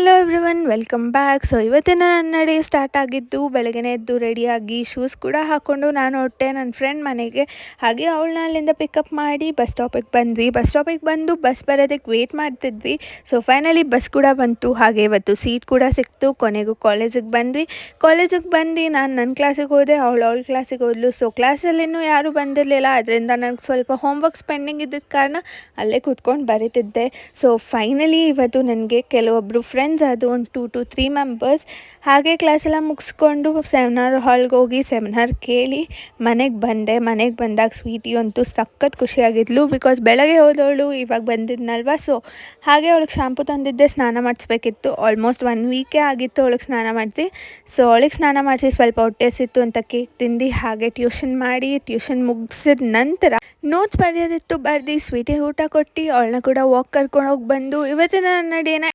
Hello everyone, welcome back. So ಇವತ್ತಿನ ನನ್ನ day start ಆಗಿದ್ದು ಬೆಳಗ್ಗೆ ಎದ್ದು ರೆಡಿಯಾಗಿ ಶೂಸ್ ಕೂಡ ಹಾಕ್ಕೊಂಡು ನಾನು ಹೊಟ್ಟೆ ನನ್ನ ಫ್ರೆಂಡ್ ಮನೆಗೆ. ಹಾಗೆ ಅವಳನ್ನ ಅಲ್ಲಿಂದ ಪಿಕಪ್ ಮಾಡಿ ಬಸ್ ಸ್ಟಾಪಿಗೆ ಬಂದ್ವಿ. ಬಸ್ ಸ್ಟಾಪಿಗೆ ಬಂದು ಬಸ್ ಬರೋದಕ್ಕೆ ವೆಯ್ಟ್ ಮಾಡ್ತಿದ್ವಿ. ಸೊ ಫೈನಲಿ ಬಸ್ ಕೂಡ ಬಂತು. ಹಾಗೆ ಇವತ್ತು ಸೀಟ್ ಕೂಡ ಸಿಕ್ತು. ಕೊನೆಗೂ ಕಾಲೇಜಿಗೆ ಬಂದು ನಾನು ನನ್ನ ಕ್ಲಾಸಿಗೆ ಹೋದೆ, ಅವಳ ಕ್ಲಾಸಿಗೆ ಹೋದ್ಲು. ಸೊ ಕ್ಲಾಸಲ್ಲಿನ್ನೂ ಯಾರೂ ಬಂದಿರಲಿಲ್ಲ. ಅದರಿಂದ ನನಗೆ ಸ್ವಲ್ಪ ಹೋಮ್ವರ್ಕ್ಸ್ ಪೆಂಡಿಂಗ್ ಇದ್ದಿದ್ದ ಕಾರಣ ಅಲ್ಲೇ ಕೂತ್ಕೊಂಡು ಬರೀತಿದ್ದೆ. ಸೊ ಫೈನಲಿ ಇವತ್ತು ನನಗೆ ಕೆಲವೊಬ್ಬರು ಫ್ರೆಂಡ್ಸ್, ಅದು ಒಂದು 2 to 3 ಮೆಂಬರ್ಸ್. ಹಾಗೆ ಕ್ಲಾಸೆಲ್ಲ ಮುಗಿಸ್ಕೊಂಡು ಸೆಮಿನಾರ್ ಹಾಲ್ಗೆ ಹೋಗಿ ಸೆಮಿನಾರ್ ಕೇಳಿ ಮನೆಗೆ ಬಂದಾಗ ಸ್ವೀಟಿ ಅಂತೂ ಸಖತ್ ಖುಷಿಯಾಗಿದ್ಲು. ಬಿಕಾಸ್ ಬೆಳಗ್ಗೆ ಹೋದವಳು ಇವಾಗ ಬಂದಿದ್ನಲ್ವ. ಸೊ ಹಾಗೆ ಅವಳಿಗೆ ಶಾಂಪು ತಂದಿದ್ದೆ, ಸ್ನಾನ ಮಾಡಿಸ್ಬೇಕಿತ್ತು. ಆಲ್ಮೋಸ್ಟ್ 1 ವೀಕೇ ಆಗಿತ್ತು ಅವಳಿಗೆ ಸ್ನಾನ ಮಾಡಿಸಿ. ಸೊ ಅವಳಿಗೆ ಸ್ನಾನ ಮಾಡಿಸಿ ಸ್ವಲ್ಪ ಹೊಟ್ಟೆ ಸಿತ್ತು ಅಂತ ಕೇಕ್ ತಿಂದು ಹಾಗೆ ಟ್ಯೂಷನ್ ಮುಗಿಸಿದ ನಂತರ ನೋಟ್ಸ್ ಬರೆಯೋದಿತ್ತು, ಸ್ವೀಟಿಗೆ ಊಟ ಕೊಟ್ಟು ಅವಳನ್ನ ಕೂಡ ವಾಕ್ ಕರ್ಕೊಂಡು ಹೋಗಿ ಬಂದು ಇವತ್ತಿನ ನನ್ನ ಡೇನ